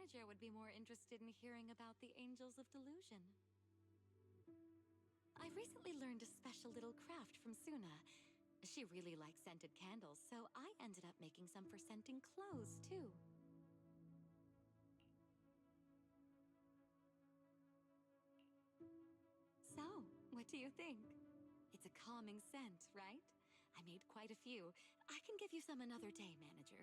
manager would be more interested in hearing about the Angels of Delusion. I recently learned a special little craft from Suna. She really likes scented candles, so I ended up making some for scenting clothes, too. So, what do you think? It's a calming scent, right? I made quite a few. I can give you some another day, manager.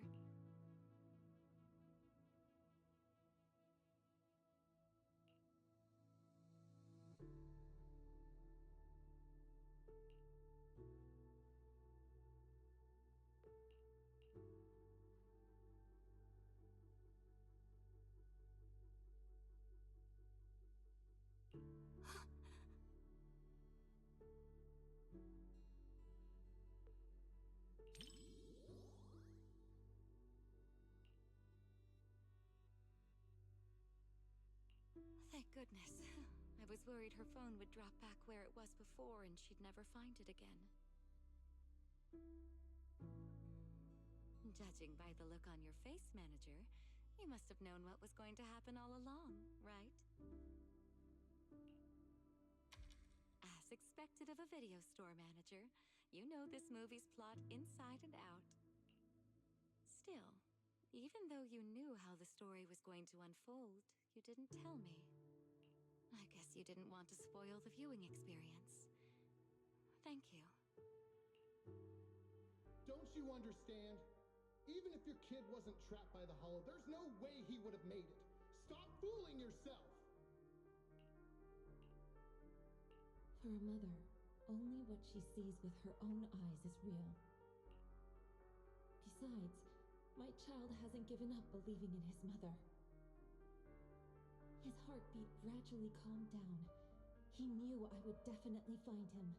Thank goodness. I was worried her phone would drop back where it was before and she'd never find it again. Judging by the look on your face, manager, you must have known what was going to happen all along, right? As expected of a video store manager, you know this movie's plot inside and out. Still, even though you knew how the story was going to unfold, you didn't tell me. I guess you didn't want to spoil the viewing experience. Thank you. Don't you understand? Even if your kid wasn't trapped by the hollow, there's no way he would have made it. Stop fooling yourself! For a mother, only what she sees with her own eyes is real. Besides, my child hasn't given up believing in his mother. His heartbeat gradually calmed down. He knew I would definitely find him.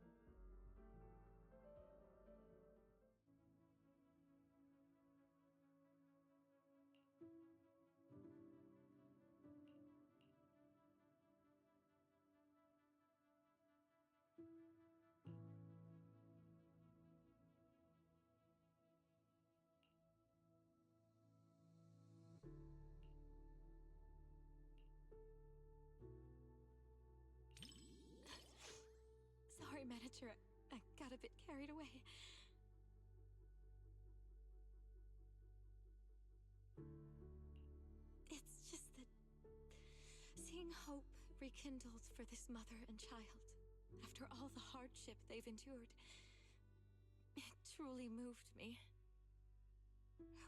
Sorry, manager. I got a bit carried away. It's just that seeing hope rekindled for this mother and child, after all the hardship they've endured, it truly moved me.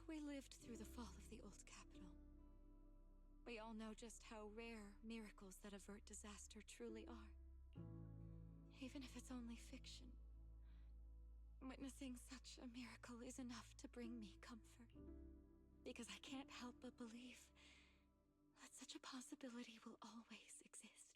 We lived through the fall of the old capital. We all know just how rare miracles that avert disaster truly are. Even if it's only fiction, witnessing such a miracle is enough to bring me comfort. Because I can't help but believe that such a possibility will always exist.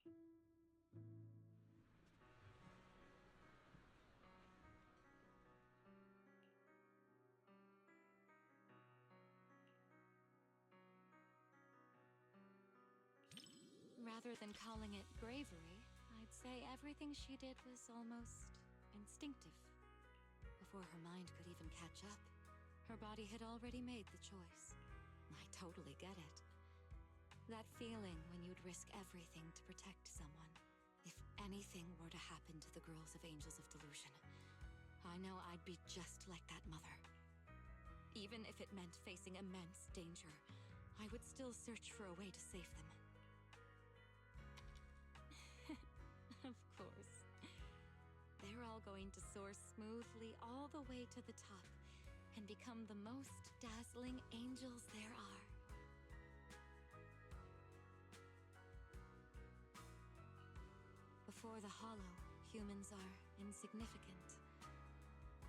Rather than calling it bravery, I'd say everything she did was almost instinctive. Before her mind could even catch up, her body had already made the choice. I totally get it. That feeling when you'd risk everything to protect someone. If anything were to happen to the girls of Angels of Delusion, I know I'd be just like that mother. Even if it meant facing immense danger, I would still search for a way to save them. Of course. They're all going to soar smoothly all the way to the top and become the most dazzling angels there are. Before the Hollow, humans are insignificant.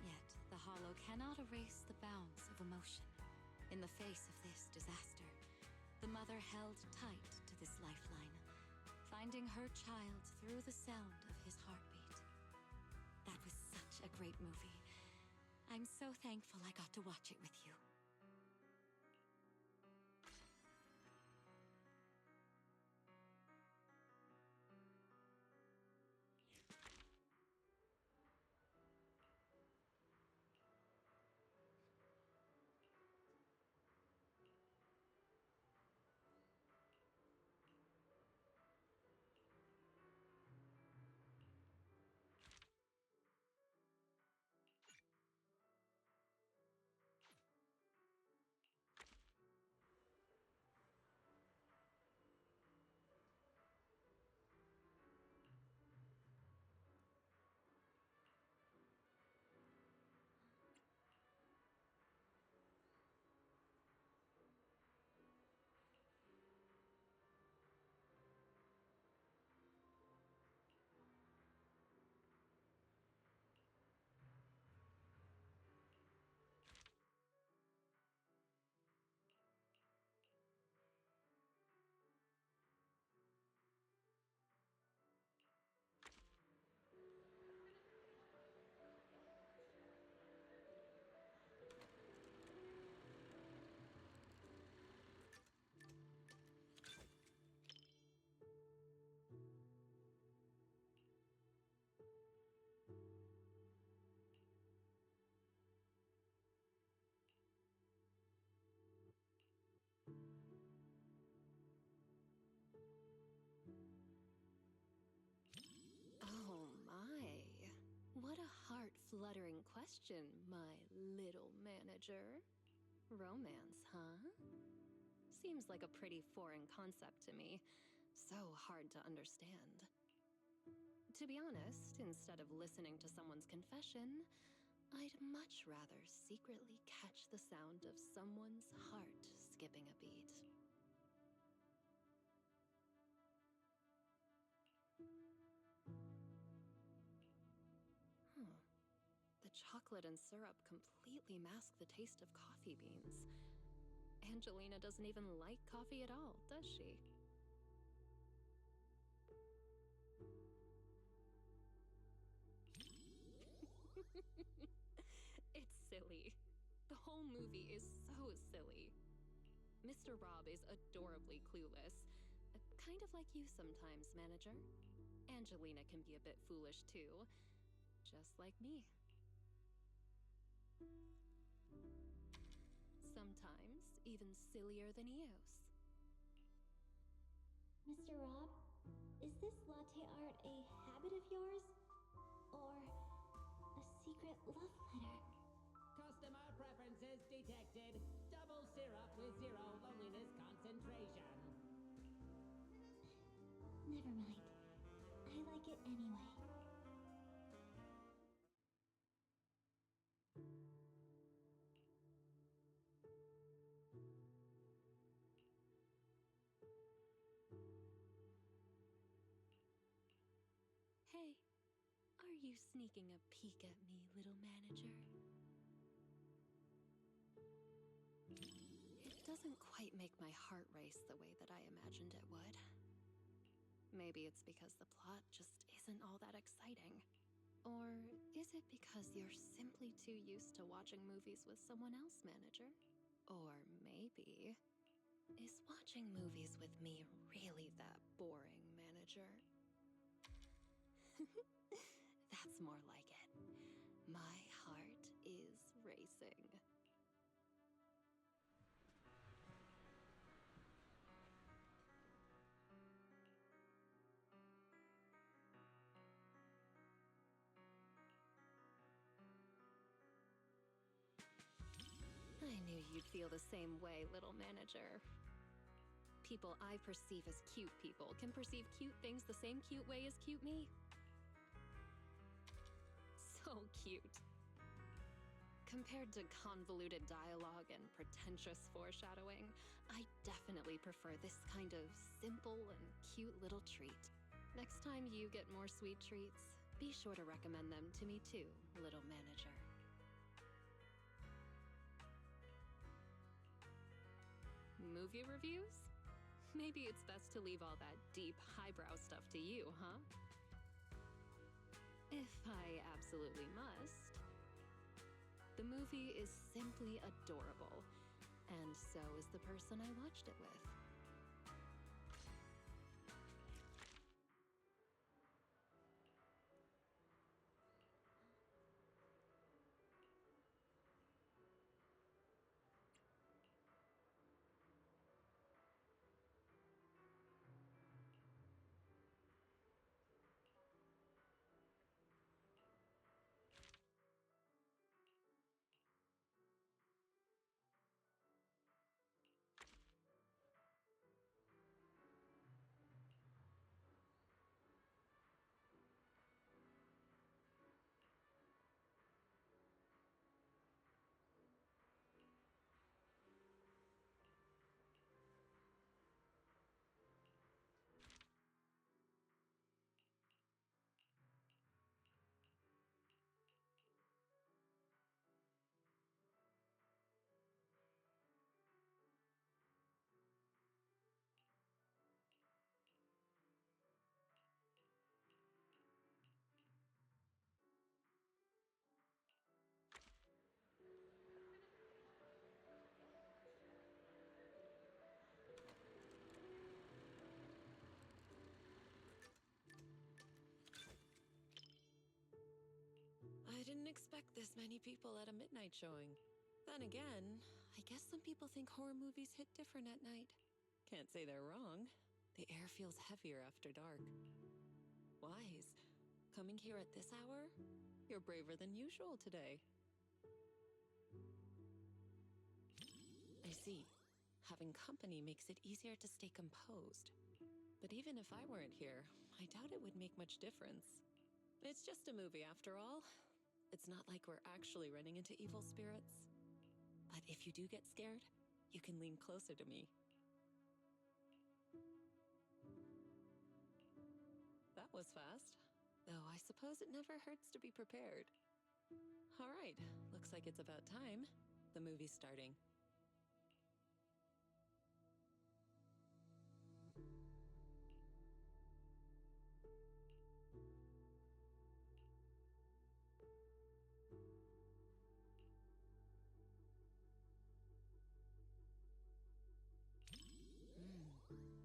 Yet, the Hollow cannot erase the bounds of emotion. In the face of this disaster, the mother held tight to this lifeline, finding her child through the sound of his heartbeat. That was such a great movie. I'm so thankful I got to watch it with you. fluttering question, my little manager. Romance, huh? Seems like a pretty foreign concept to me. So hard to understand. To be honest, instead of listening to someone's confession, I'd much rather secretly catch the sound of someone's heart skipping a beat. The chocolate and syrup completely mask the taste of coffee beans. Angelina doesn't even like coffee at all, does she? It's silly. The whole movie is so silly. Mr. Rob is adorably clueless. Kind of like you sometimes, manager. Angelina can be a bit foolish too. Just like me. Sometimes even sillier than Eos. Mr. Rob, is this latte art a habit of yours? Or a secret love letter? Customer preferences detected. Double syrup with 0 loneliness concentration. Never mind. I like it anyway. Hey, are you sneaking a peek at me, little manager? It doesn't quite make my heart race the way that I imagined it would. Maybe it's because the plot just isn't all that exciting. Or is it because you're simply too used to watching movies with someone else, manager? Or maybe, is watching movies with me really that boring, manager? That's more like it. My heart is racing. I knew you'd feel the same way, little manager. People I perceive as cute people can perceive cute things the same cute way as cute me. So cute. Compared to convoluted dialogue and pretentious foreshadowing, I definitely prefer this kind of simple and cute little treat. Next time you get more sweet treats, be sure to recommend them to me too, little manager. Movie reviews? Maybe it's best to leave all that deep, highbrow stuff to you, huh? If I absolutely must. The movie is simply adorable, and so is the person I watched it with. I didn't expect this many people at a midnight showing. Then again, I guess some people think horror movies hit different at night. Can't say they're wrong. The air feels heavier after dark. Wise, coming here at this hour? You're braver than usual today. I see. Having company makes it easier to stay composed. But even if I weren't here, I doubt it would make much difference. It's just a movie after all. It's not like we're actually running into evil spirits. But if you do get scared, you can lean closer to me. That was fast. Though I suppose it never hurts to be prepared. All right, looks like it's about time. The movie's starting.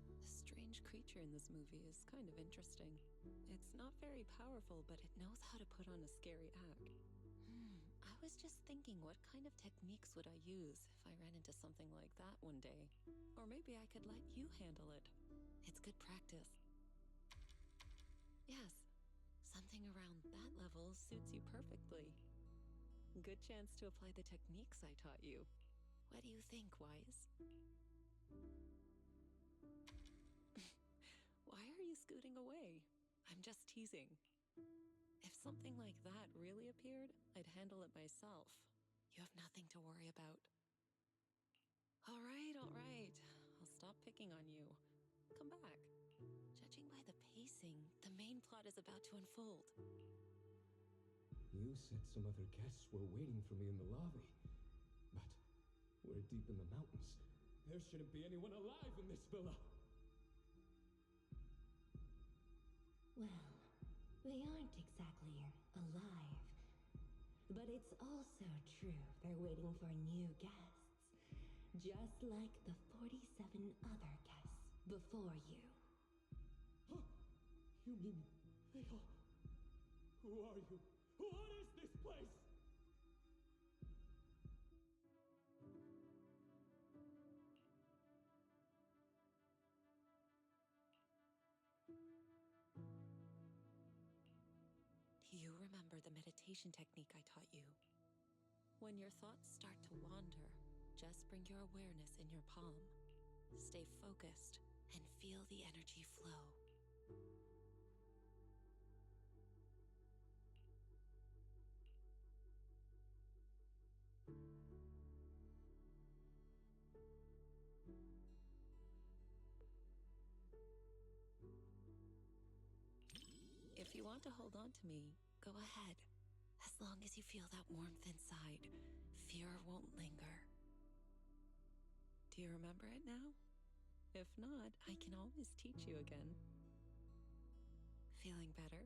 The strange creature in this movie is kind of interesting. It's not very powerful, but it knows how to put on a scary act. I was just thinking, what kind of techniques would I use if I ran into something like that one day? Or maybe I could let you handle it. It's good practice. Yes, something around that level suits you perfectly. Good chance to apply the techniques I taught you. What do you think, Wise? Why are you scooting away? I'm just teasing. If something like that really appeared, I'd handle it myself. You have nothing to worry about. All right, all right. I'll stop picking on you. Come back. Judging by the pacing, the main plot is about to unfold. You said some other guests were waiting for me in the lobby. But we're deep in the mountains. There shouldn't be anyone alive in this villa. Well, they aren't exactly alive. But it's also true they're waiting for new guests. Just like the 47 other guests before you. Huh? You mean they all... Who are you? What is this place? Do you remember the meditation technique I taught you? When your thoughts start to wander, just bring your awareness in your palm. Stay focused and feel the energy flow. If you want to hold on to me, go ahead. As long as you feel that warmth inside, fear won't linger. Do you remember it now? If not, I can always teach you again. Feeling better?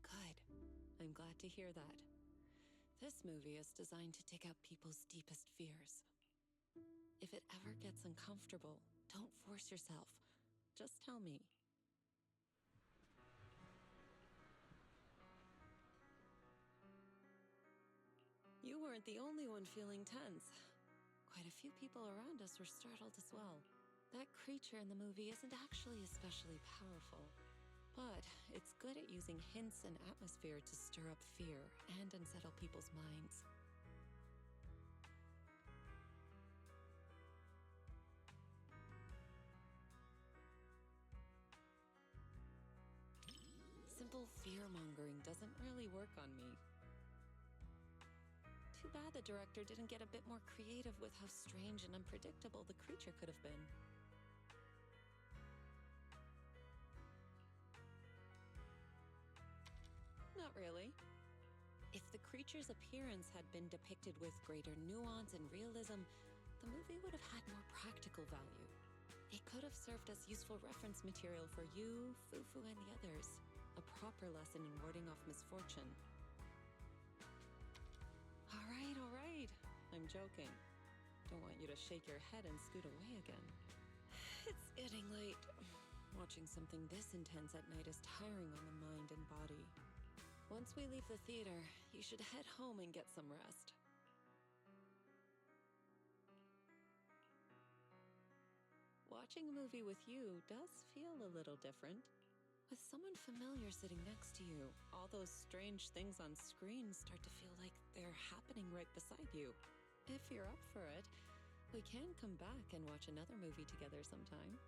Good. I'm glad to hear that. This movie is designed to take out people's deepest fears. If it ever gets uncomfortable, don't force yourself. Just tell me. You weren't the only one feeling tense. Quite a few people around us were startled as well. That creature in the movie isn't actually especially powerful, but it's good at using hints and atmosphere to stir up fear and unsettle people's minds. Simple fear-mongering doesn't really work on me. Too bad the director didn't get a bit more creative with how strange and unpredictable the creature could have been. Not really. If the creature's appearance had been depicted with greater nuance and realism, the movie would have had more practical value. It could have served as useful reference material for you, Fufu, and the others. A proper lesson in warding off misfortune. All right. I'm joking. Don't want you to shake your head and scoot away again. It's getting late. Watching something this intense at night is tiring on the mind and body. Once we leave the theater, you should head home and get some rest. Watching a movie with you does feel a little different. With someone familiar sitting next to you, all those strange things on screen start to feel like they're happening right beside you. If you're up for it, we can come back and watch another movie together sometime.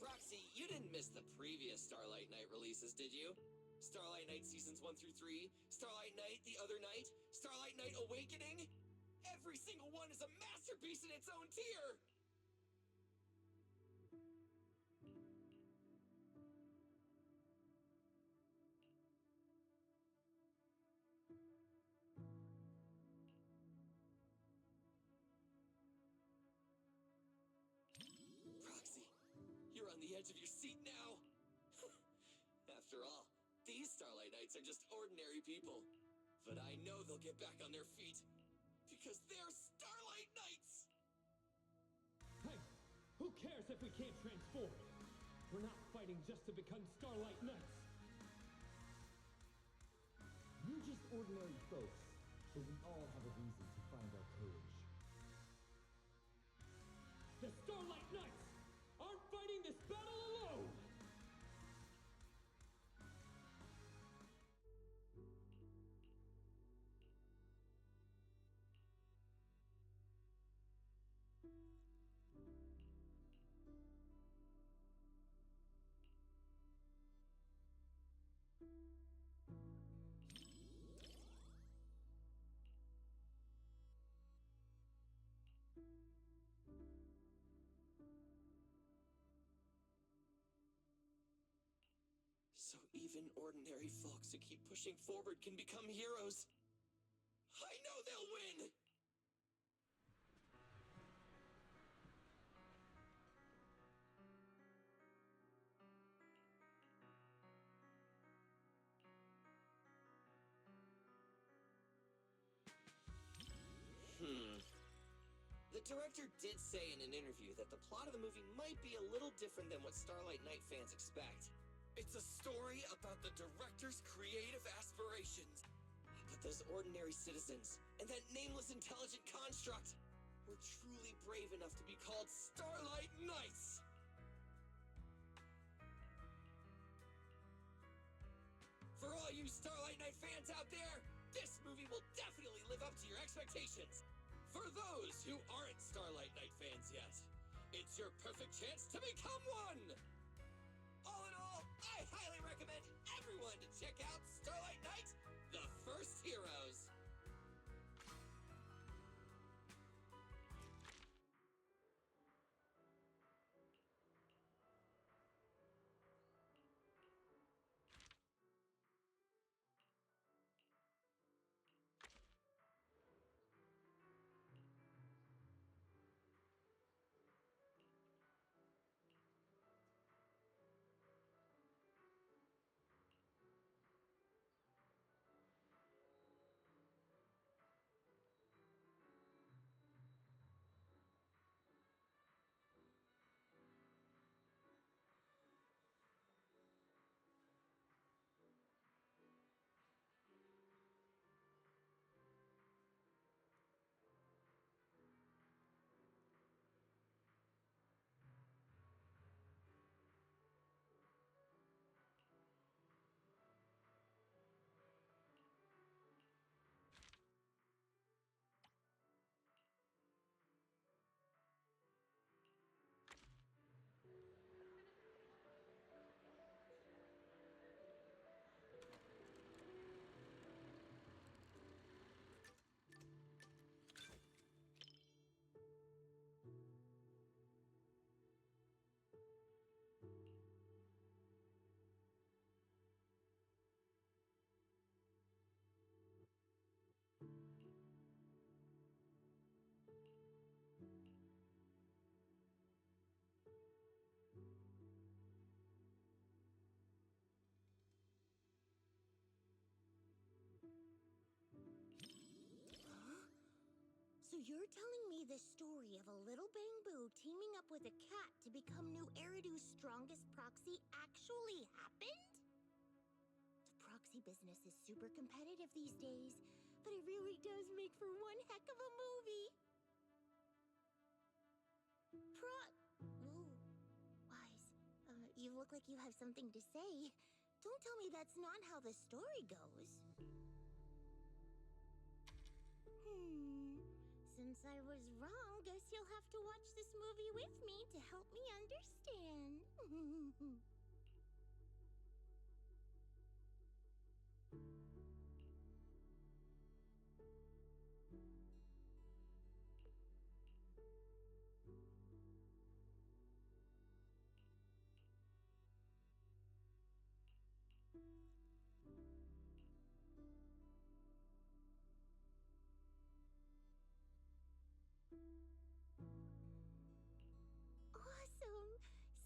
Roxy, you didn't miss the previous Starlight Knight releases, did you? Starlight Knight Seasons 1 through 3, Starlight Knight The Other Night, Starlight Knight Awakening? Every single one is a masterpiece in its own tier! Roxy, you're on the edge of your seat now. After all, these Starlight Knights are just ordinary people. But I know they'll get back on their feet. Because they're Starlight Knights! Hey, who cares if we can't transform? We're not fighting just to become Starlight Knights. You're just ordinary folks, but we all have a reason to find our courage. The Starlight Knights aren't fighting this battle alone! So even ordinary folks who keep pushing forward can become heroes. I know they'll win! The director did say in an interview that the plot of the movie might be a little different than what Starlight Knight fans expect. It's a story about the director's creative aspirations. But those ordinary citizens, and that nameless intelligent construct, were truly brave enough to be called Starlight Knights! For all you Starlight Knight fans out there, this movie will definitely live up to your expectations. For those who aren't Starlight Knight fans yet, it's your perfect chance to become one! All in all, I highly recommend everyone to check out Starlight Knight, The First Heroes. So you're telling me this story of a little bamboo teaming up with a cat to become New Eridu's strongest proxy actually happened? The proxy business is super competitive these days, but it really does make for one heck of a movie. Ooh, Wise, you look like you have something to say. Don't tell me that's not how the story goes. Since I was wrong, guess you'll have to watch this movie with me to help me understand. Awesome!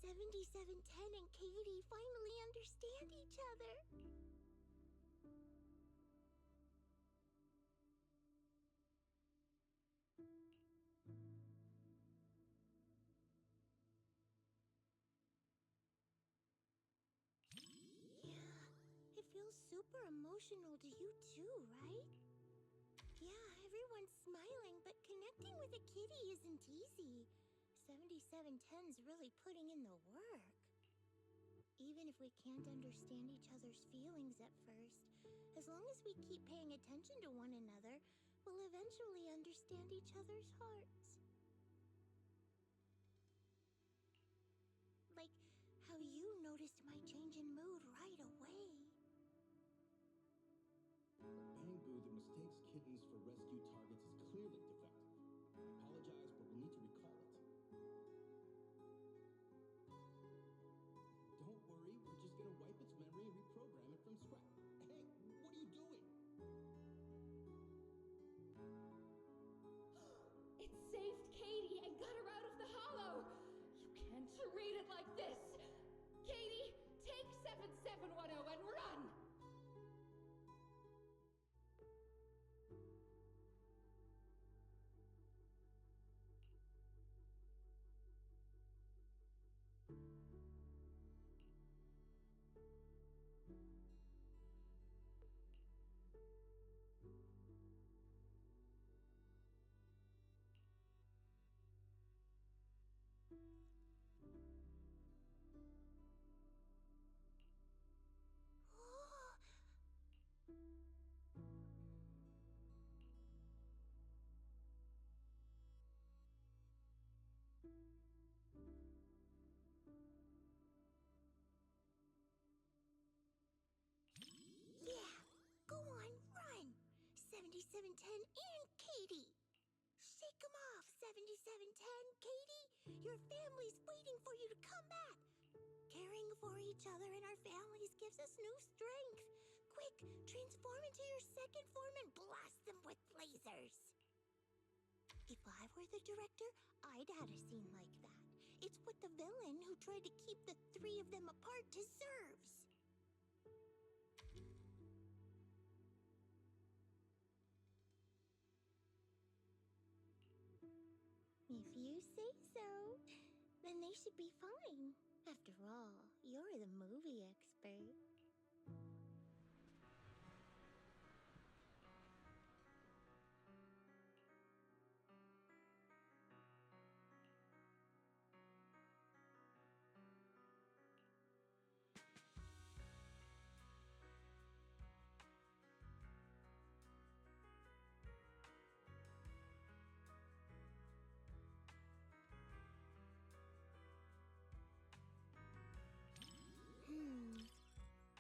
7710 and Katie finally understand each other. Yeah, it feels super emotional to you too, right? Yeah, everyone's smiling, but connecting with a kitty isn't easy. 7710's really putting in the work. Even if we can't understand each other's feelings at first, as long as we keep paying attention to one another, we'll eventually understand each other's hearts. Like how you noticed my change in mood right away. Bamboo that mistakes kittens for rescue targets is clearly defective. I apologize, but we'll need to recall it. Don't worry, we're just gonna wipe its memory and reprogram it from scratch. Hey, what are you doing? It saved Katie and got her out of the hollow! You can't treat it like this! Katie, take 7710 and run! Yeah, go on, run! 7710 and Katie! Shake 'em off, 7710, Katie! Your family's waiting for you to come back! Caring for each other and our families gives us new strength! Quick, transform into your second form and blast them with lasers! If I were the director, I'd add a scene like that. It's what the villain who tried to keep the three of them apart deserves! If you say so, then they should be fine. After all, you're the movie expert.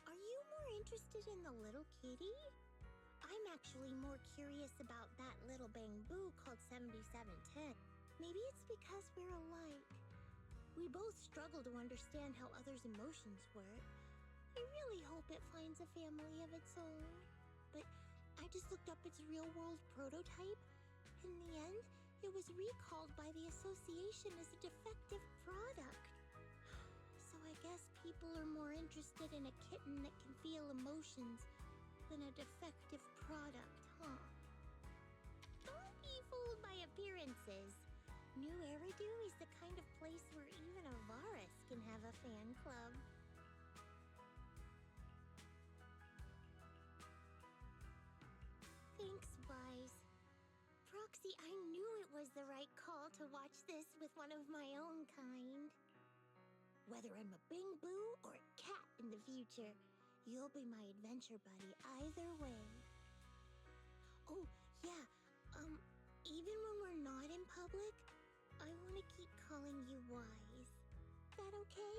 Are you more interested in the little kitty? I'm actually more curious about that little bamboo called 7710. Maybe it's because we're alike. We both struggle to understand how others' emotions work. I really hope it finds a family of its own. But I just looked up its real-world prototype. In the end, it was recalled by the association as a defective product. So I guess people are more interested in a kitten that can feel emotions than a defective product, huh? Don't be fooled by appearances. New Eridu is the kind of place where even a Varus can have a fan club. Thanks, Wise. Proxy, I knew it was the right call to watch this with one of my own kind. Whether I'm a Bing Boo or a cat in the future, you'll be my adventure buddy either way. Oh, yeah, even when we're not in public, I want to keep calling you Wise. That okay?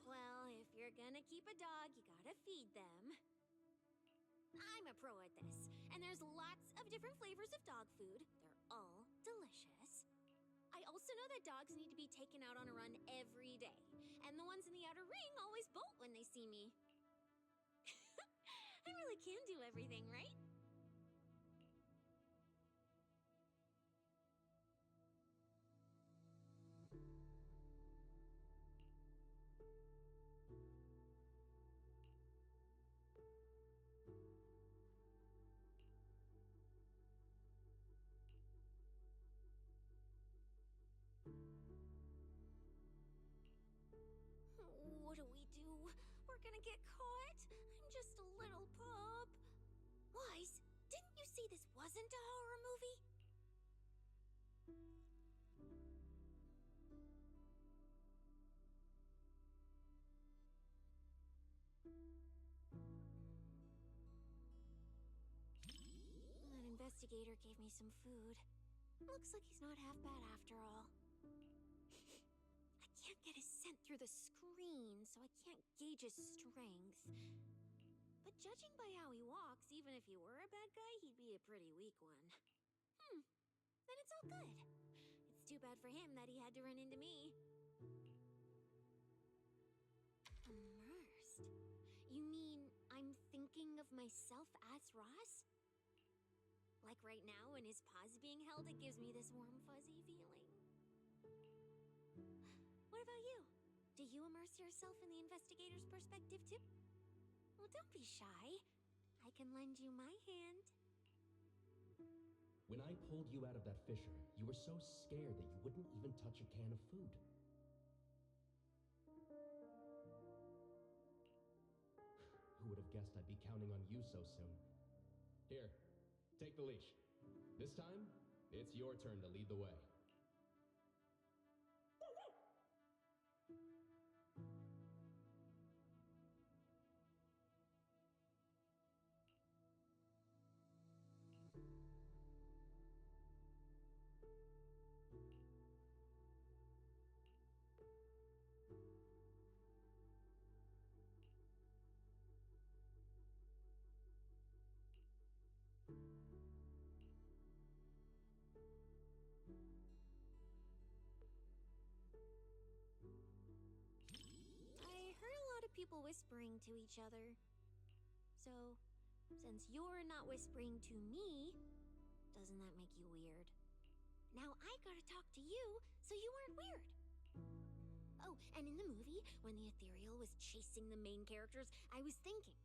Well, if you're gonna keep a dog, you gotta feed them. I'm a pro at this, and there's lots of different flavors of dog food. They're all delicious. I also know that dogs need to be taken out on a run every day, and the ones in the outer ring always bolt when they see me. I really can do everything, right? What do we do? We're gonna get caught. I'm just a little pup. Wise, didn't you see this wasn't a horror movie? That investigator gave me some food. Looks like he's not half bad after all. I can't get his scent through the screen, so I can't gauge his strength. But judging by how he walks, even if he were a bad guy, he'd be a pretty weak one. Then it's all good. It's too bad for him that he had to run into me. Immersed? You mean I'm thinking of myself as Ross? Like right now, when his paw's being held, it gives me this warm, fuzzy feeling. What about you? Do you immerse yourself in the investigator's perspective too? Well, don't be shy. I can lend you my hand. When I pulled you out of that fissure, you were so scared that you wouldn't even touch a can of food. Who would have guessed I'd be counting on you so soon? Here, take the leash. This time, it's your turn to lead the way. people whispering to each other. So, since you're not whispering to me, doesn't that make you weird? Now I gotta talk to you, so you aren't weird. Oh, and in the movie, when the ethereal was chasing the main characters, I was thinking,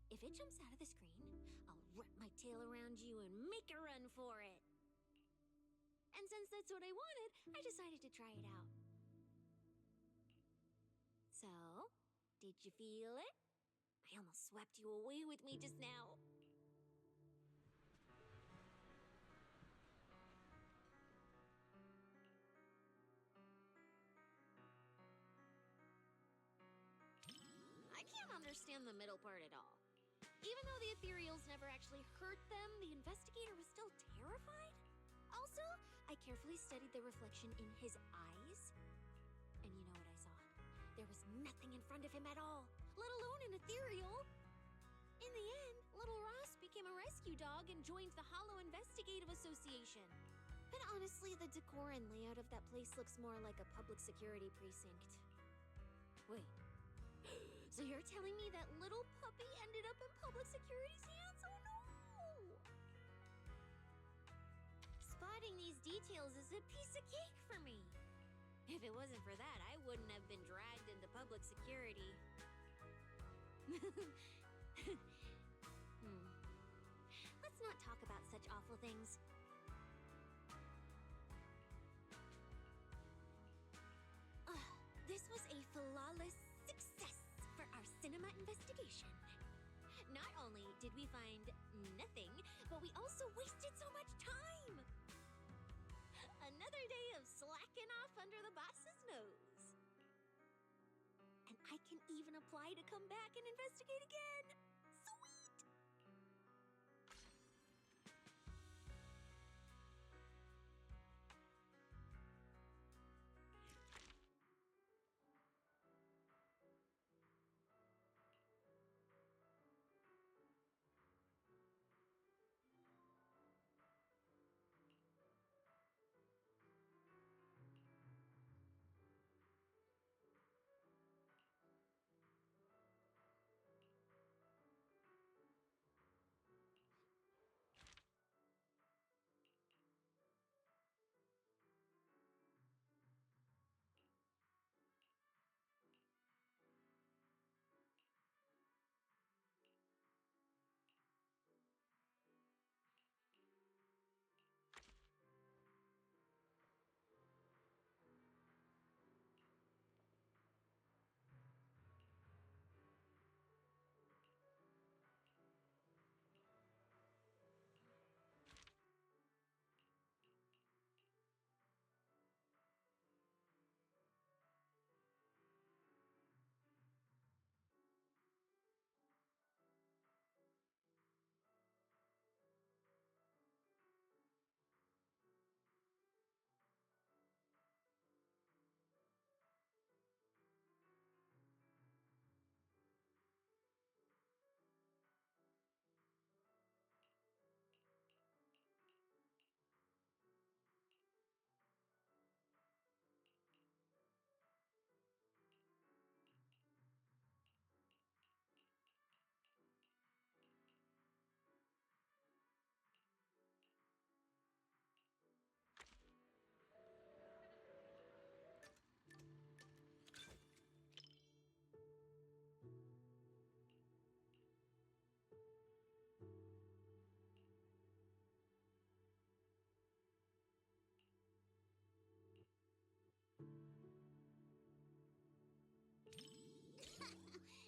if it jumps out of the screen, I'll wrap my tail around you and make a run for it. And since that's what I wanted, I decided to try it out. So, did you feel it? I almost swept you away with me just now. I can't understand the middle part at all. Even though the ethereals never actually hurt them, the investigator was still terrified? Also, I carefully studied the reflection in his eyes. And you know what I saw? There was nothing in front of him at all, let alone an ethereal. In the end, little Ross became a rescue dog and joined the Hollow Investigative Association. But honestly, the decor and layout of that place looks more like a public security precinct. Wait. So you're telling me that little puppy ended up in public security's hands? Oh no! Spotting these details is a piece of cake for me. If it wasn't for that, I wouldn't have been dragged into public security. Let's not talk about such awful things. This was a flawless success for our cinema investigation. Not only did we find nothing, but we also wasted so much time. Another day of slacking off under the boss's nose. And I can even apply to come back and investigate again. Sweet!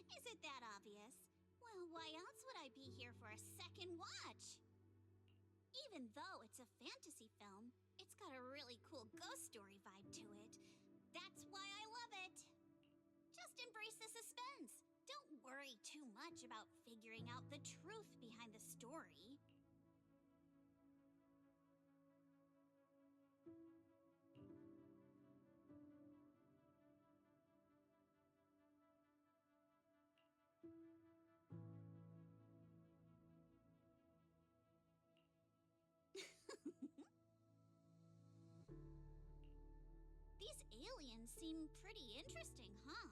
Is it that obvious? Well, why else would I be here for a second watch? Even though it's a fantasy film, it's got a really cool ghost story vibe to it. That's why I love it. Just embrace the suspense. Don't worry too much about figuring out the truth behind the story. These aliens seem pretty interesting, huh?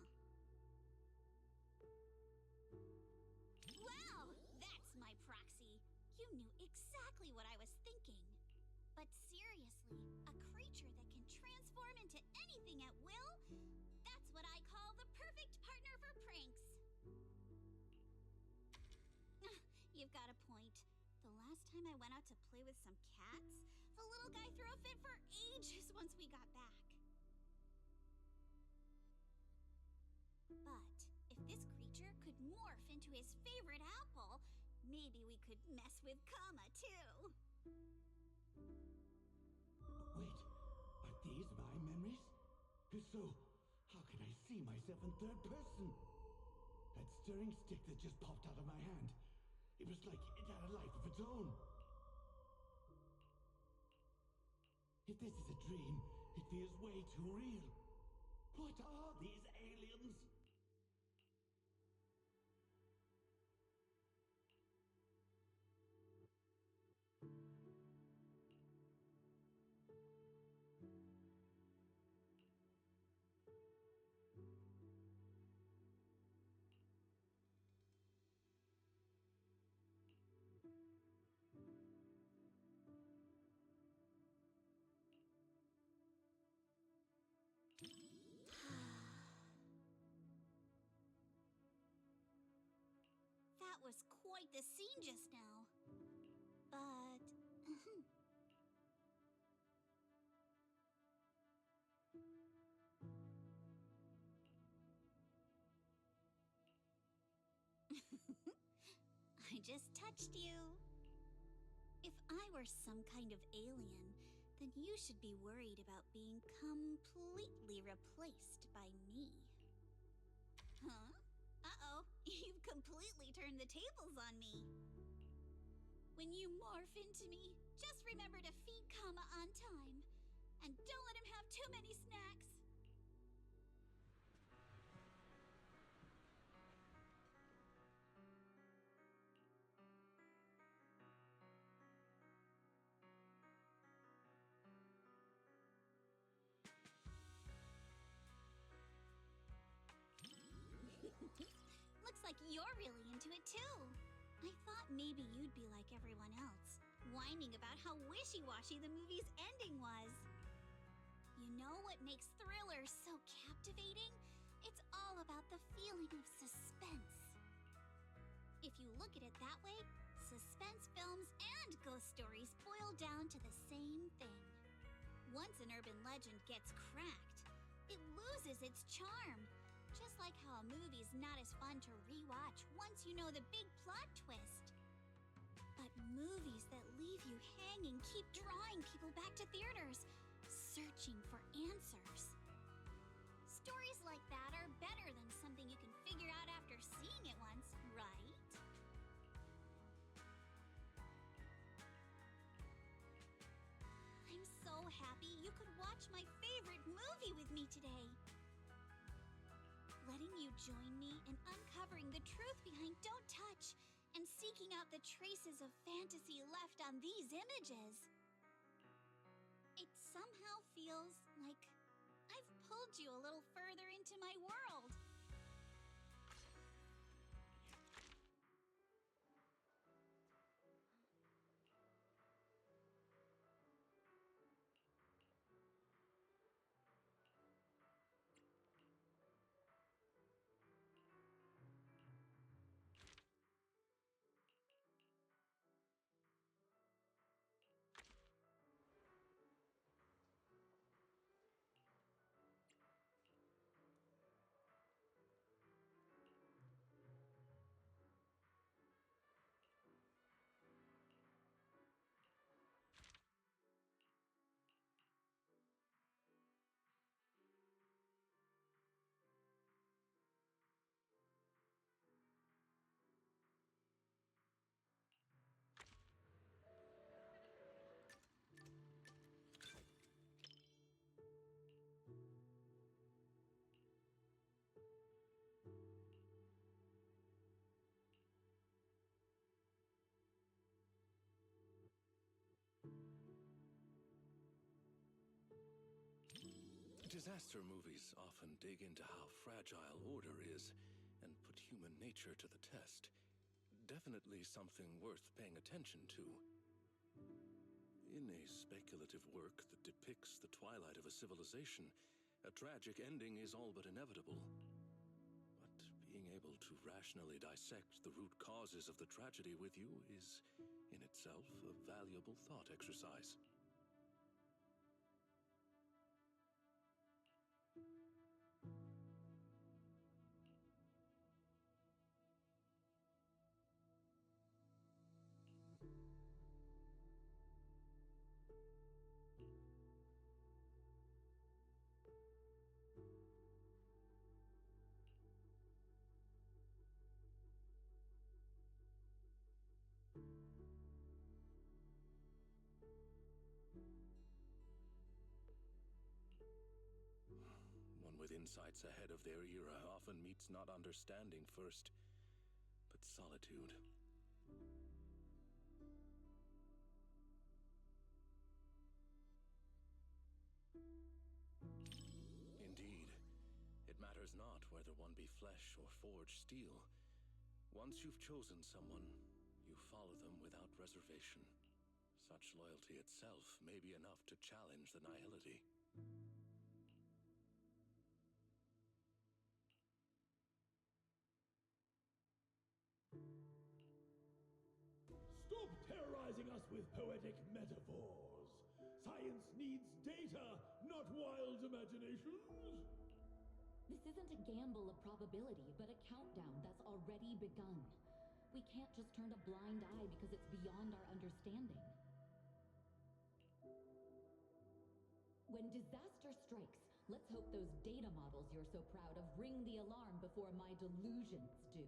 out to play with some cats? The little guy threw a fit for ages once we got back. But if this creature could morph into his favorite apple, maybe we could mess with Kama too. Wait, are these my memories? If so, how can I see myself in third person? That stirring stick that just popped out of my hand. It was like it had a life of its own. If this is a dream, it feels way too real. What are these aliens? That was quite the scene just now. But... I just touched you. If I were some kind of alien, then you should be worried about being completely replaced by me. Huh? Uh-oh, you've completely turned the tables on me. When you morph into me, just remember to feed Kama on time. And don't let him have too many snacks. Looks like you're really into it too. I thought maybe you'd be like everyone else, whining about how wishy-washy the movie's ending was. You know what makes thrillers so captivating? It's all about the feeling of suspense. If you look at it that way, suspense films and ghost stories boil down to the same thing. Once an urban legend gets cracked, it loses its charm. Just like how a movie's not as fun to rewatch once you know the big plot twist. But movies that leave you hanging keep drawing people back to theaters, searching for answers. Stories like that are better than something you can figure out after seeing it once, right? I'm so happy you could watch my favorite movie with me today. Letting you join me in uncovering the truth behind Don't Touch and seeking out the traces of fantasy left on these images. It somehow feels like I've pulled you a little further into my world. Disaster movies often dig into how fragile order is and put human nature to the test. Definitely something worth paying attention to. In a speculative work that depicts the twilight of a civilization, a tragic ending is all but inevitable. But being able to rationally dissect the root causes of the tragedy with you is in itself a valuable thought exercise. One with insights ahead of their era often meets not understanding first, but solitude. Indeed, it matters not whether one be flesh or forged steel. Once you've chosen someone, you follow them without reservation. Such loyalty itself may be enough to challenge the nihility. Stop terrorizing us with poetic metaphors. Science needs data, not wild imaginations. This isn't a gamble of probability, but a countdown that's already begun. We can't just turn a blind eye because it's beyond our understanding. When disaster strikes, let's hope those data models you're so proud of ring the alarm before my delusions do.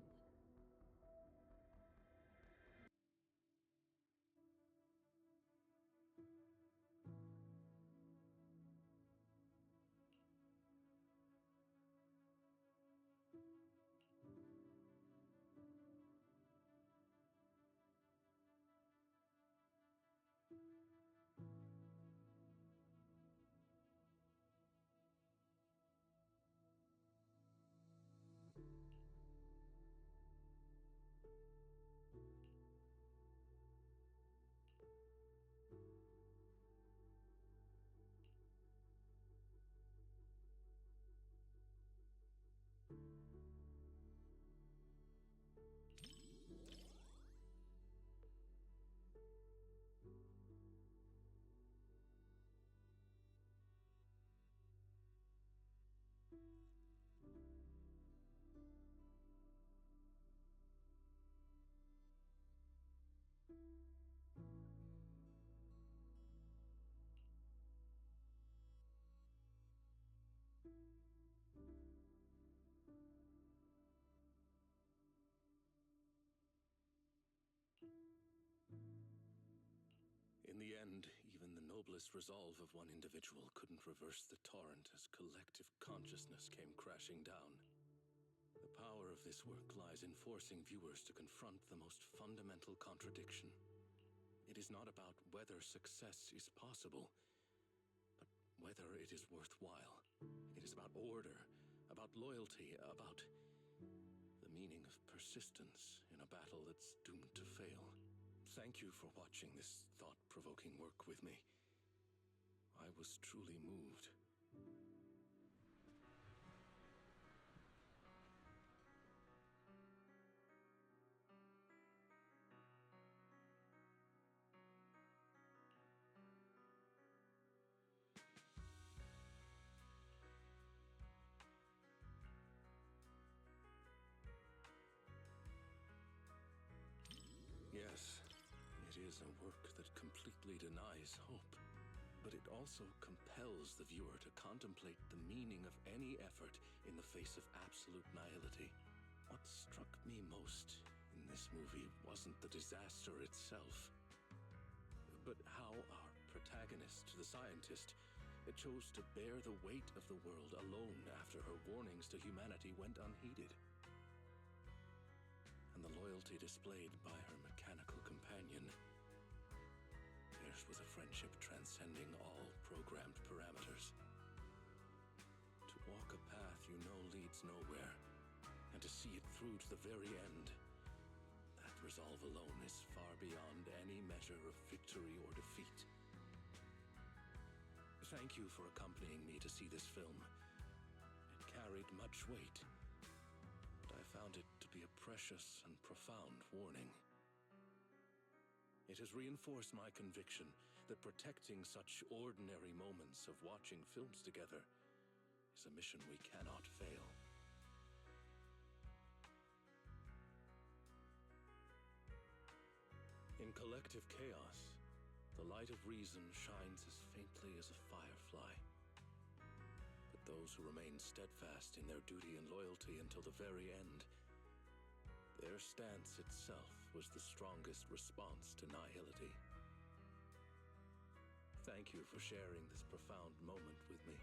In the end, even the noblest resolve of one individual couldn't reverse the torrent as collective consciousness came crashing down. The power of this work lies in forcing viewers to confront the most fundamental contradiction. It is not about whether success is possible, but whether it is worthwhile. It is about order, about loyalty, about the meaning of persistence in a battle that's doomed to fail. Thank you for watching this thought-provoking work with me. I was truly moved. Yes, it is a work that completely denies hope, but it also compels the viewer to contemplate the meaning of any effort in the face of absolute nihility. What struck me most in this movie wasn't the disaster itself, but how our protagonist, the scientist, chose to bear the weight of the world alone after her warnings to humanity went unheeded. And the loyalty displayed by her mechanical companion. Theirs was a friendship transcending all programmed parameters. To walk a path you know leads nowhere, and to see it through to the very end, that resolve alone is far beyond any measure of victory or defeat. Thank you for accompanying me to see this film. It carried much weight, but I found it to be a precious and profound warning. It has reinforced my conviction that protecting such ordinary moments of watching films together is a mission we cannot fail. In collective chaos, the light of reason shines as faintly as a firefly. But those who remain steadfast in their duty and loyalty until the very end, their stance itself was the strongest response to nihility. Thank you for sharing this profound moment with me.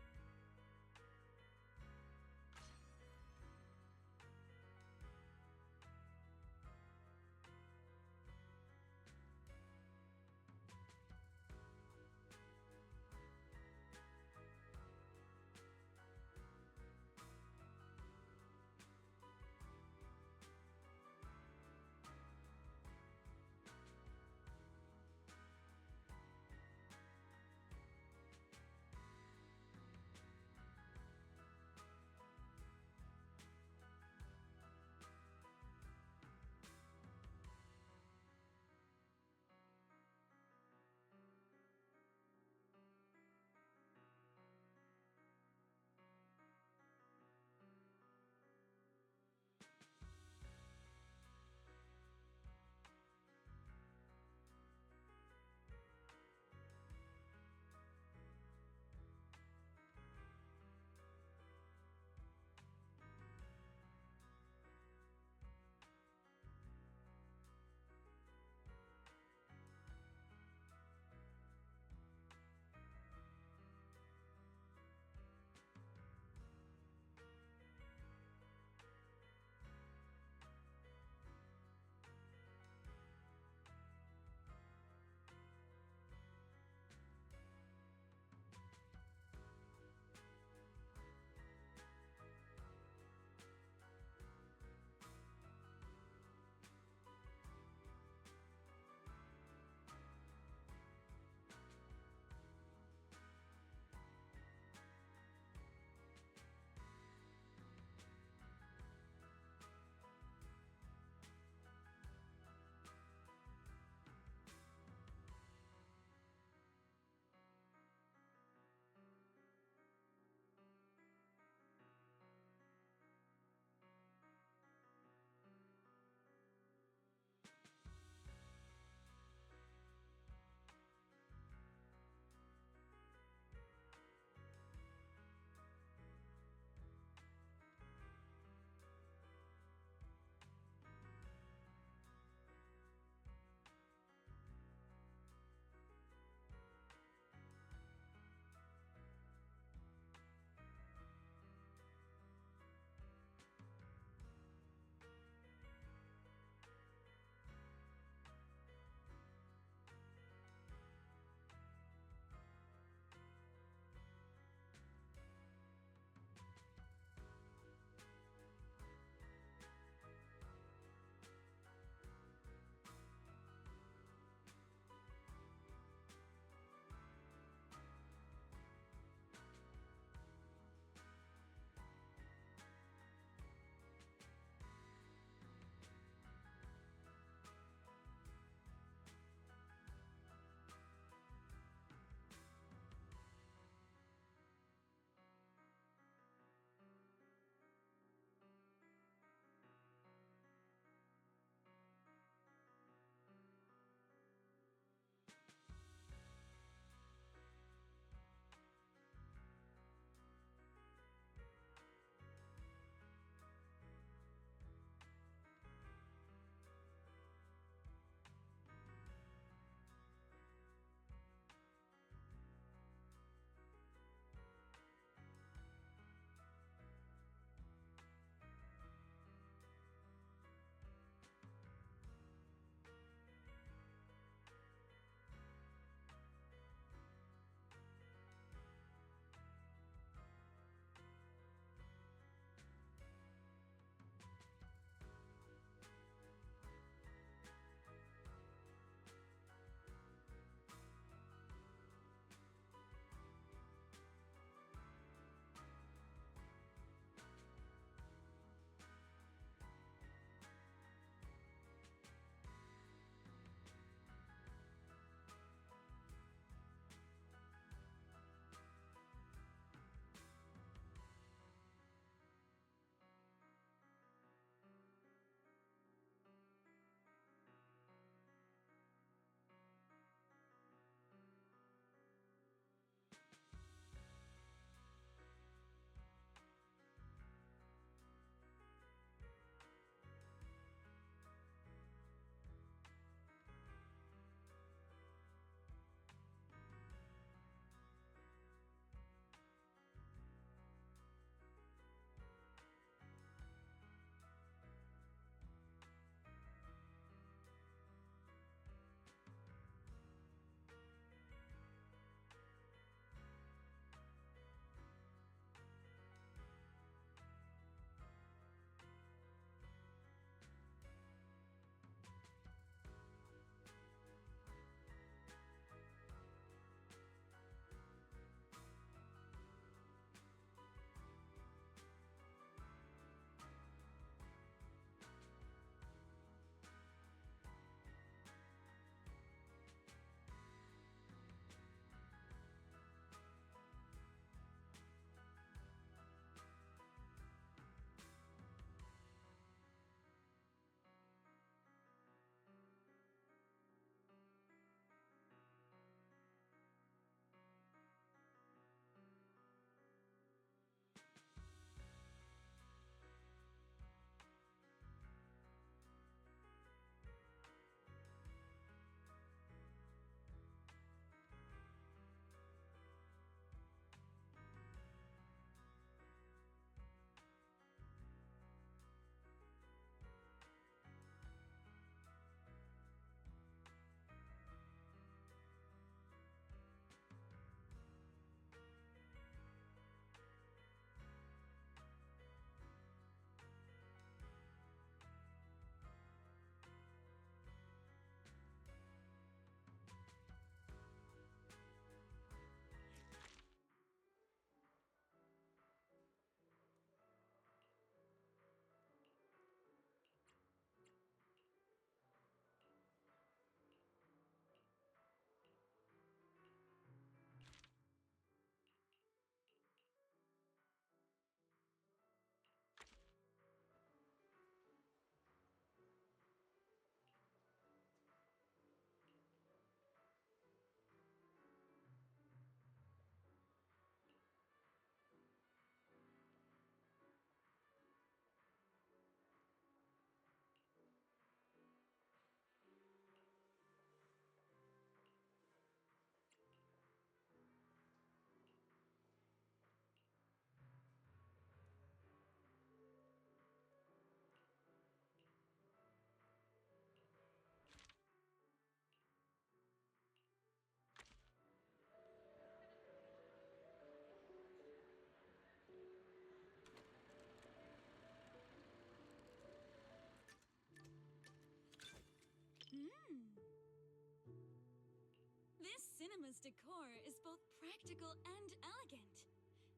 cinema's decor is both practical and elegant.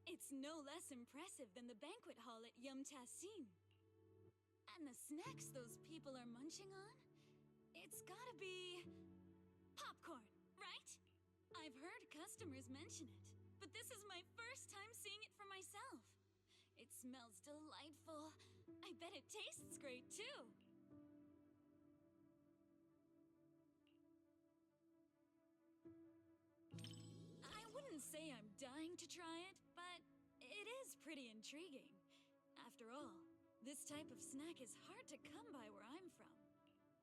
It's no less impressive than the banquet hall at Yum Tassin. And the snacks those people are munching on? It's gotta be popcorn, right? I've heard customers mention it, but this is my first time seeing it for myself. It smells delightful. I bet it tastes great, too. I wouldn't say I'm dying to try it, but it is pretty intriguing. After all, this type of snack is hard to come by where I'm from.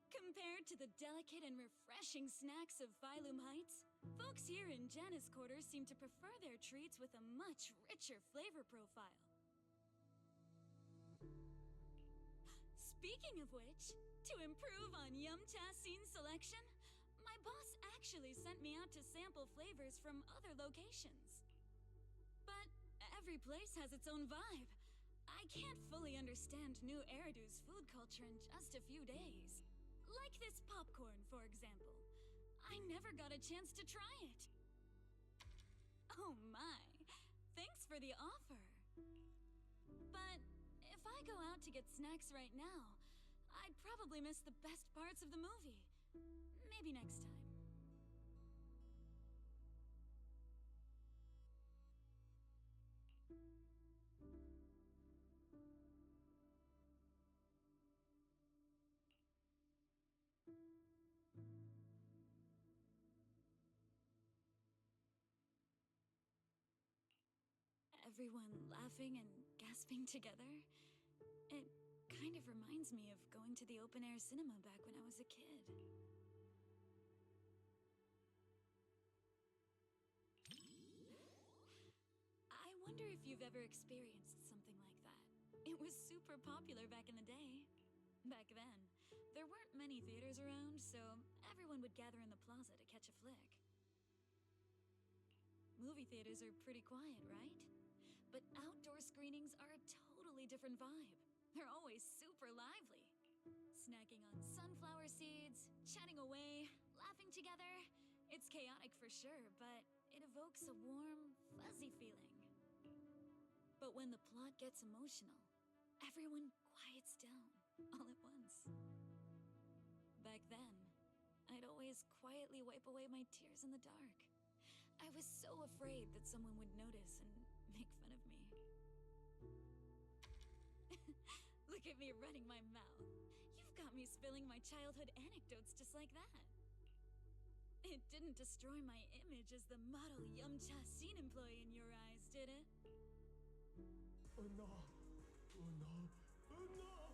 Compared to the delicate and refreshing snacks of Phylum Heights, folks here in Janus Quarters seem to prefer their treats with a much richer flavor profile. Speaking of which, to improve on Yum Tassin's selection, my boss actually sent me out to sample flavors from other locations. But every place has its own vibe. I can't fully understand New Eridu's food culture in just a few days. Like this popcorn, for example. I never got a chance to try it. Oh my, thanks for the offer. But if I go out to get snacks right now, I'd probably miss the best parts of the movie. Maybe next time. Everyone laughing and gasping together. It kind of reminds me of going to the open-air cinema back when I was a kid. I wonder if you've ever experienced something like that. It was super popular back in the day. Back then, there weren't many theaters around, so everyone would gather in the plaza to catch a flick. Movie theaters are pretty quiet, right? But outdoor screenings are a totally different vibe. They're always super lively. Snacking on sunflower seeds, chatting away, laughing together. It's chaotic for sure, but it evokes a warm, fuzzy feeling. But when the plot gets emotional, everyone quiets down all at once. Back then, I'd always quietly wipe away my tears in the dark. I was so afraid that someone would notice and make fun of me. Look at me running my mouth. You've got me spilling my childhood anecdotes just like that. It didn't destroy my image as the model Yum Tassin employee in your eyes, did it? Oh no! Oh no! Oh no!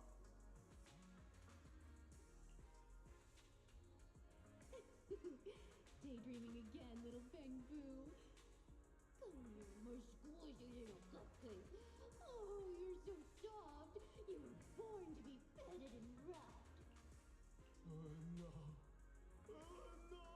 Daydreaming again, little Bangbu. Come here, my squishy little cupcake. Oh, you're so soft. You were born to be petted and rubbed. Oh no! Oh no!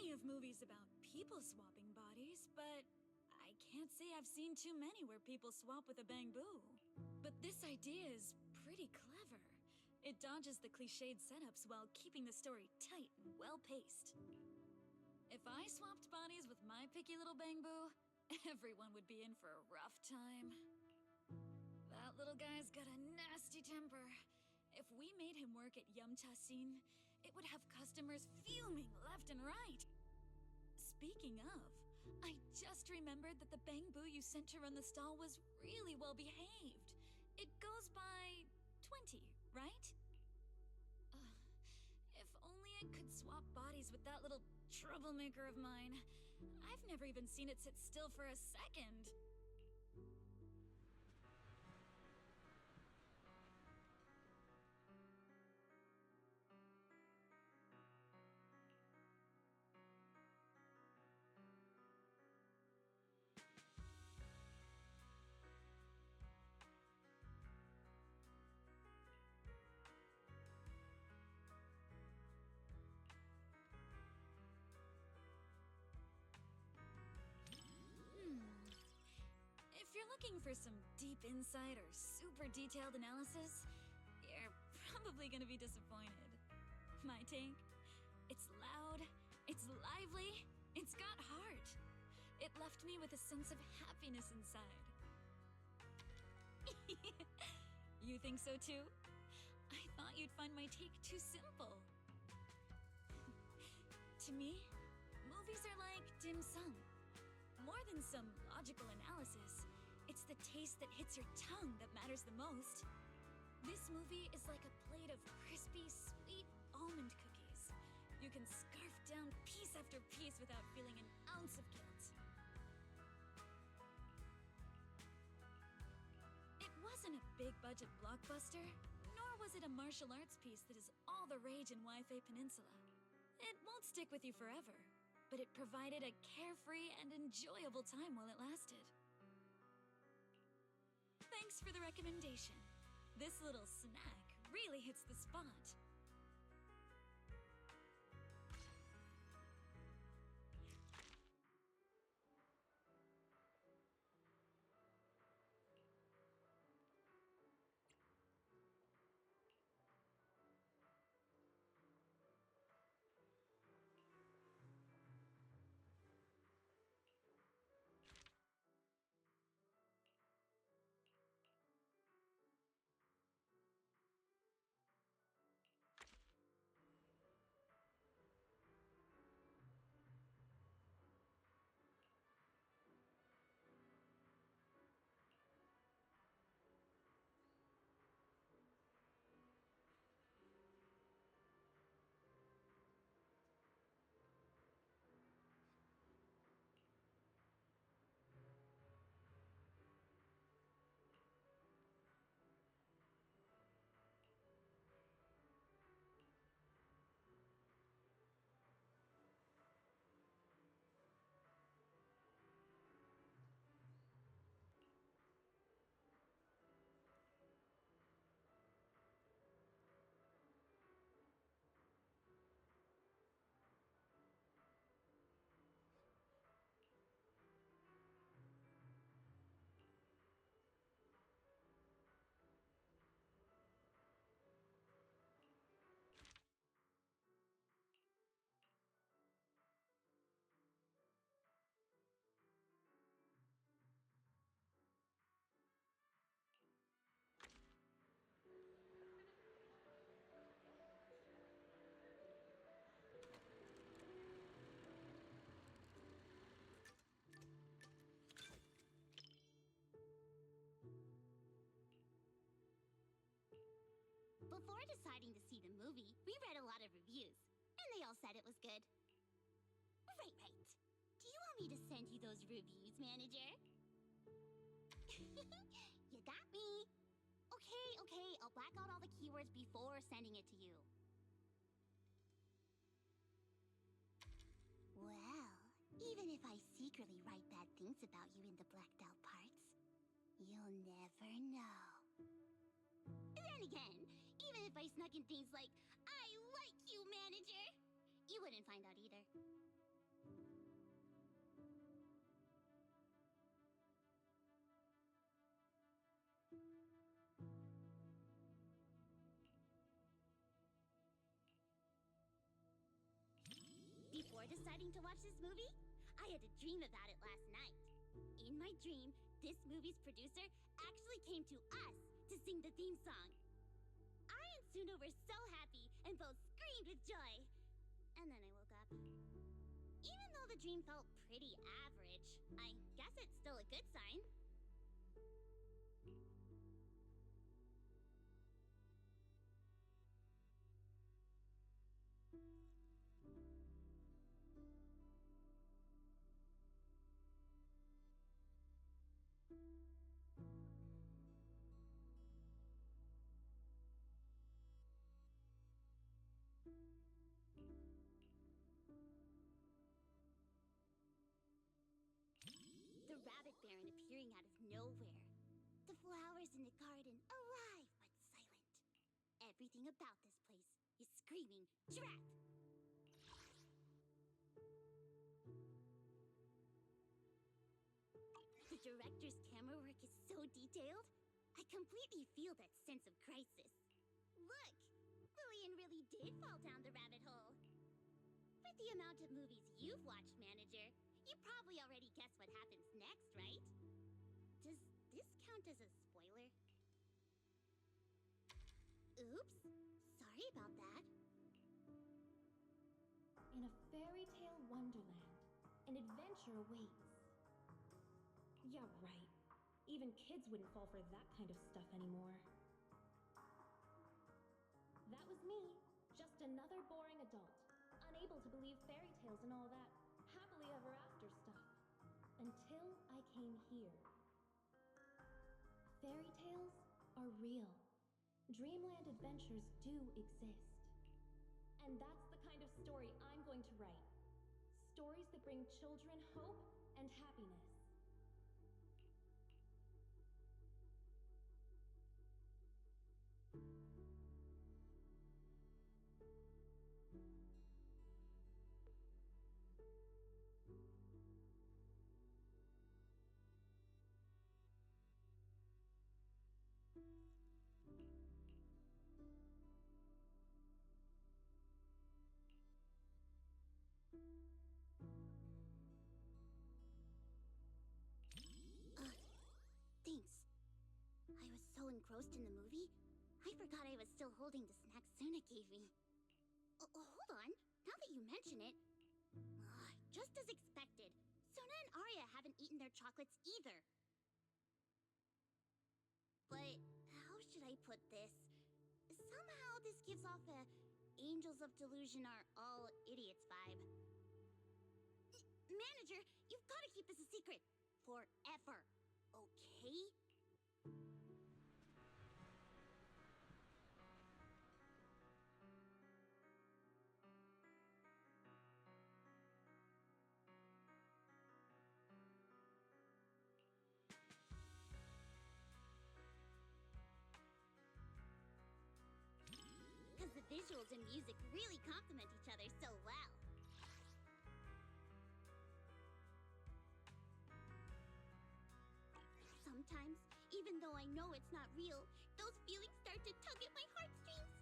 Of movies about people swapping bodies, but I can't say I've seen too many where people swap with a Bangbu. But this idea is pretty clever. It dodges the cliched setups while keeping the story tight and well-paced. If I swapped bodies with my picky little Bangbu, everyone would be in for a rough time. That little guy's got a nasty temper. If we made him work at Yum Tassin, it would have customers fuming left and right. Speaking of, I just remembered that the Bangbu you sent to run the stall was really well behaved. It goes by 20, right? If only I could swap bodies with that little troublemaker of mine. I've never even seen it sit still for a second. If you're looking for some deep insight or super detailed analysis, you're probably gonna be disappointed. My take? It's loud, it's lively, it's got heart. It left me with a sense of happiness inside. You think so too? I thought you'd find my take too simple. To me, movies are like dim sum. More than some logical analysis, it's the taste that hits your tongue that matters the most. This movie is like a plate of crispy, sweet almond cookies. You can scarf down piece after piece without feeling an ounce of guilt. It wasn't a big-budget blockbuster, nor was it a martial arts piece that is all the rage in Wi-Fi Peninsula. It won't stick with you forever, but it provided a carefree and enjoyable time while it lasted. Thanks for the recommendation. This little snack really hits the spot. Before deciding to see the movie, we read a lot of reviews, and they all said it was good. Right. Do you want me to send you those reviews, manager? You got me. Okay, I'll black out all the keywords before sending it to you. Well, even if I secretly write bad things about you in the blacked out parts, you'll never know. Then again, even if I snuck in things like, I like you, manager, you wouldn't find out either. Before deciding to watch this movie, I had a dream about it last night. In my dream, this movie's producer actually came to us to sing the theme song. I and Suno were so happy and both screamed with joy. And then I woke up. Even though the dream felt pretty average, I guess it's still a good sign. appearing out of nowhere. The flowers in the garden, alive but silent. Everything about this place is screaming, trap! The director's camera work is so detailed. I completely feel that sense of crisis. Look! Lillian really did fall down the rabbit hole. With the amount of movies you've watched, Manager, you probably already guessed what happens next, right? Does this count as a spoiler? Oops. Sorry about that. In a fairy tale wonderland, an adventure awaits. Yeah, right. Even kids wouldn't fall for that kind of stuff anymore. That was me, just another boring adult, unable to believe fairy tales and all that happily ever after stuff. Until I came here. Fairy tales are real. Dreamland adventures do exist. And that's the kind of story I'm going to write. Stories that bring children hope and happiness. Thanks. I was so engrossed in the movie, I forgot I was still holding the snack Suna gave me. Hold on. Now that you mention it. Just as expected, Suna and Arya haven't eaten their chocolates either. But how should I put this? Somehow this gives off a Angels of Delusion are all idiots vibe. Manager, you've got to keep this a secret. Forever. Okay? Because the visuals and music really complement each other so well. Sometimes, even though I know it's not real, those feelings start to tug at my heartstrings.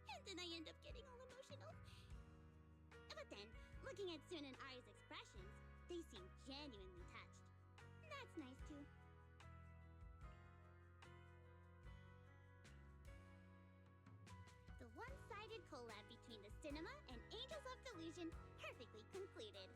And then I end up getting all emotional. But then, looking at Sun and Arya's expressions, they seem genuinely touched. That's nice too. The one-sided collab between the cinema and Angels of Delusion perfectly concluded.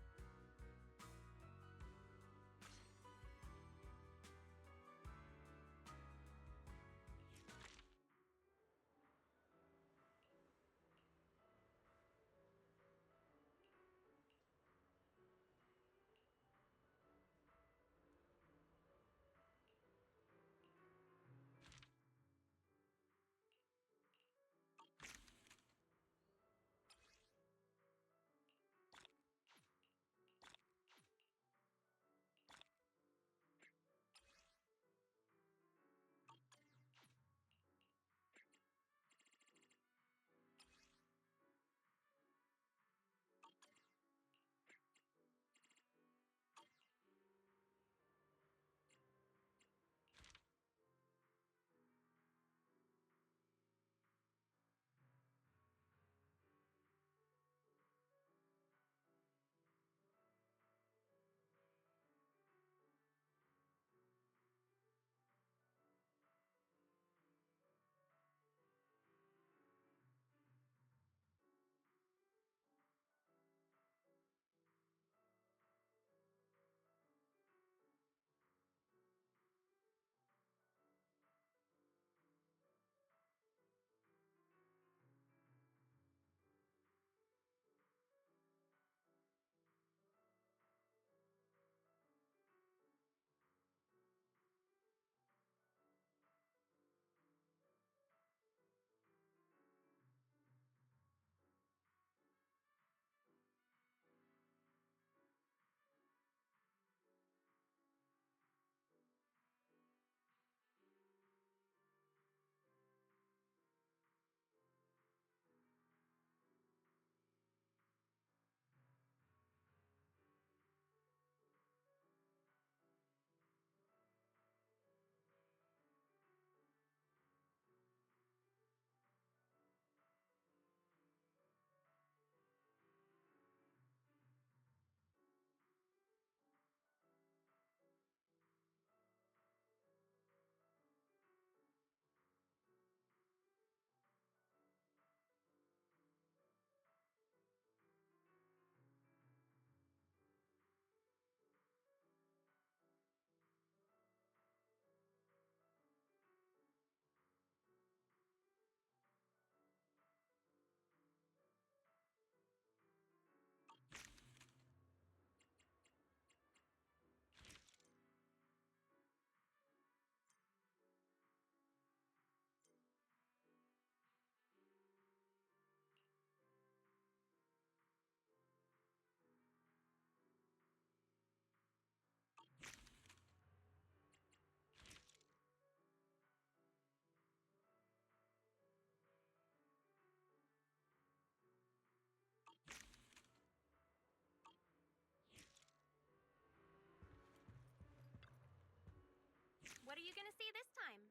What are you gonna see this time?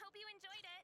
Hope you enjoyed it!